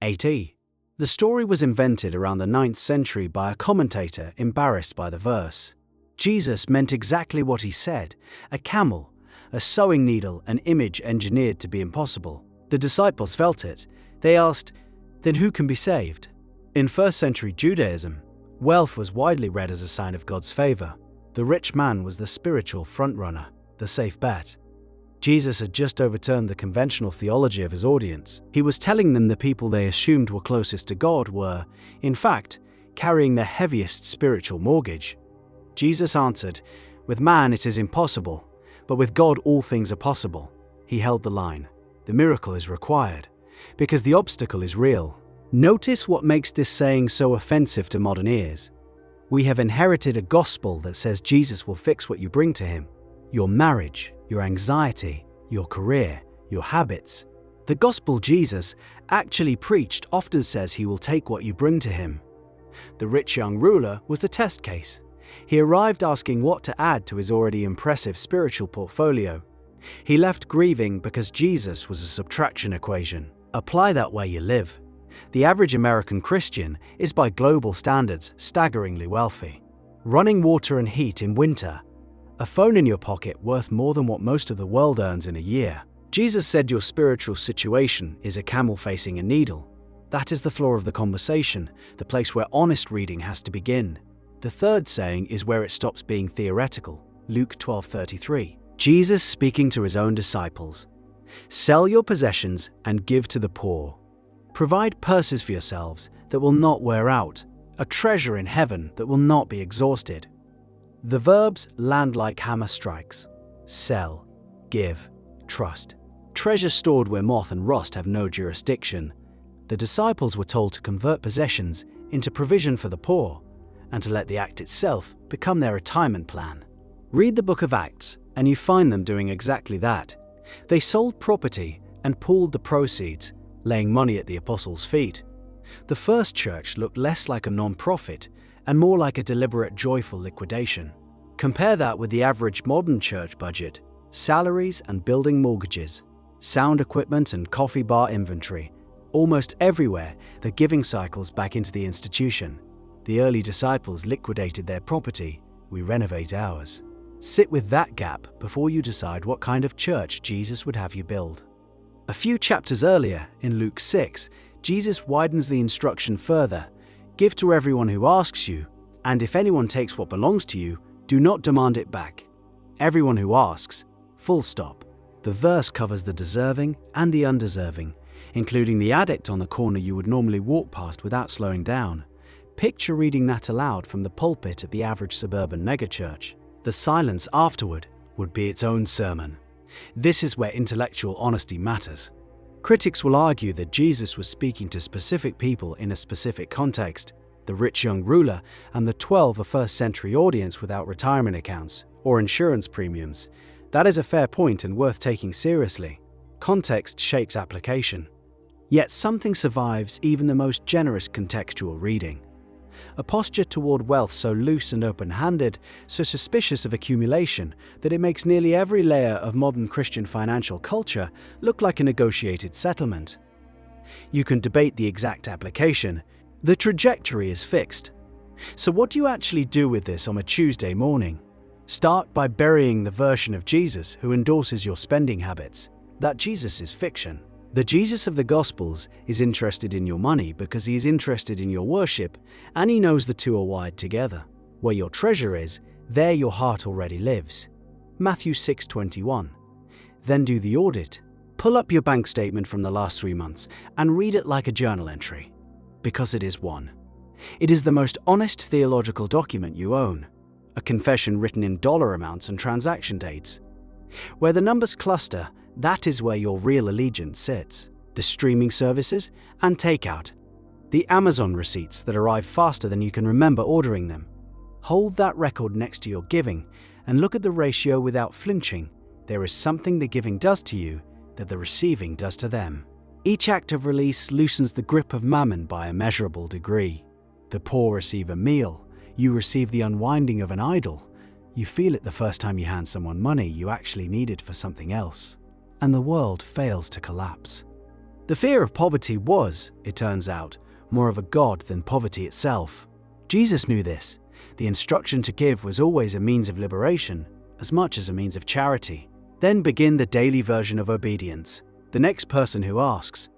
8e. The story was invented around the 9th century by a commentator embarrassed by the verse. Jesus meant exactly what he said: a camel, a sewing needle, an image engineered to be impossible. The disciples felt it. They asked, then who can be saved? In 1st century Judaism, wealth was widely read as a sign of God's favor. The rich man was the spiritual frontrunner, the safe bet. Jesus had just overturned the conventional theology of his audience. He was telling them the people they assumed were closest to God were, in fact, carrying the heaviest spiritual mortgage. Jesus answered, with man it is impossible, but with God all things are possible. He held the line. The miracle is required, because the obstacle is real. Notice what makes this saying so offensive to modern ears. We have inherited a gospel that says Jesus will fix what you bring to him. Your marriage, your anxiety, your career, your habits. The gospel Jesus actually preached often says he will take what you bring to him. The rich young ruler was the test case. He arrived asking what to add to his already impressive spiritual portfolio. He left grieving because Jesus was a subtraction equation. Apply that where you live. The average American Christian is by global standards staggeringly wealthy. Running water and heat in winter. A phone in your pocket worth more than what most of the world earns in a year. Jesus said your spiritual situation is a camel facing a needle. That is the floor of the conversation, the place where honest reading has to begin. The third saying is where it stops being theoretical. Luke 12:33. Jesus speaking to his own disciples. Sell your possessions and give to the poor. Provide purses for yourselves that will not wear out, a treasure in heaven that will not be exhausted. The verbs land like hammer strikes. Sell, give, trust. Treasure stored where moth and rust have no jurisdiction. The disciples were told to convert possessions into provision for the poor, and to let the act itself become their retirement plan. Read the book of Acts, and you find them doing exactly that. They sold property and pooled the proceeds, laying money at the apostles' feet. The first church looked less like a non-profit and more like a deliberate, joyful liquidation. Compare that with the average modern church budget: salaries and building mortgages, sound equipment and coffee bar inventory. Almost everywhere, the giving cycles back into the institution. The early disciples liquidated their property, we renovate ours. Sit with that gap before you decide what kind of church Jesus would have you build. A few chapters earlier, in Luke 6, Jesus widens the instruction further. Give to everyone who asks you, and if anyone takes what belongs to you, do not demand it back. Everyone who asks, full stop. The verse covers the deserving and the undeserving, including the addict on the corner you would normally walk past without slowing down. Picture reading that aloud from the pulpit at the average suburban megachurch. The silence afterward would be its own sermon. This is where intellectual honesty matters. Critics will argue that Jesus was speaking to specific people in a specific context, the rich young ruler and the 12 a first-century audience without retirement accounts or insurance premiums. That is a fair point and worth taking seriously. Context shapes application. Yet something survives even the most generous contextual reading. A posture toward wealth so loose and open-handed, so suspicious of accumulation, that it makes nearly every layer of modern Christian financial culture look like a negotiated settlement. You can debate the exact application. The trajectory is fixed. So what do you actually do with this on a Tuesday morning? Start by burying the version of Jesus who endorses your spending habits. That Jesus is fiction. The Jesus of the Gospels is interested in your money because he is interested in your worship, and he knows the two are wired together. Where your treasure is, there your heart already lives. Matthew 6:21. Then do the audit. Pull up your bank statement from the last 3 months and read it like a journal entry. Because it is one. It is the most honest theological document you own. A confession written in dollar amounts and transaction dates. Where the numbers cluster, that is where your real allegiance sits. The streaming services and takeout. The Amazon receipts that arrive faster than you can remember ordering them. Hold that record next to your giving and look at the ratio without flinching. There is something the giving does to you that the receiving does to them. Each act of release loosens the grip of mammon by a measurable degree. The poor receive a meal. You receive the unwinding of an idol. You feel it the first time you hand someone money you actually needed for something else. And the world fails to collapse. The fear of poverty was, it turns out, more of a god than poverty itself. Jesus knew this. The instruction to give was always a means of liberation, as much as a means of charity. Then begin the daily version of obedience. The next person who asks.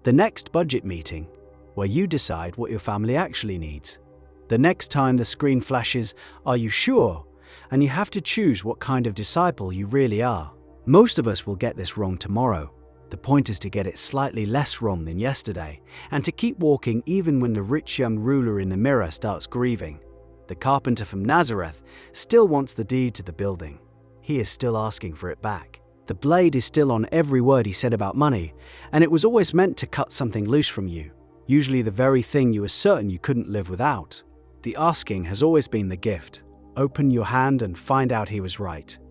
The next budget meeting, where you decide what your family actually needs. The next time the screen flashes, "Are you sure?" and you have to choose what kind of disciple you really are. Most of us will get this wrong tomorrow. The point is to get it slightly less wrong than yesterday, and to keep walking even when the rich young ruler in the mirror starts grieving. The carpenter from Nazareth still wants the deed to the building. He is still asking for it back. The blade is still on every word he said about money, and it was always meant to cut something loose from you, usually the very thing you were certain you couldn't live without. The asking has always been the gift. Open your hand and find out he was right.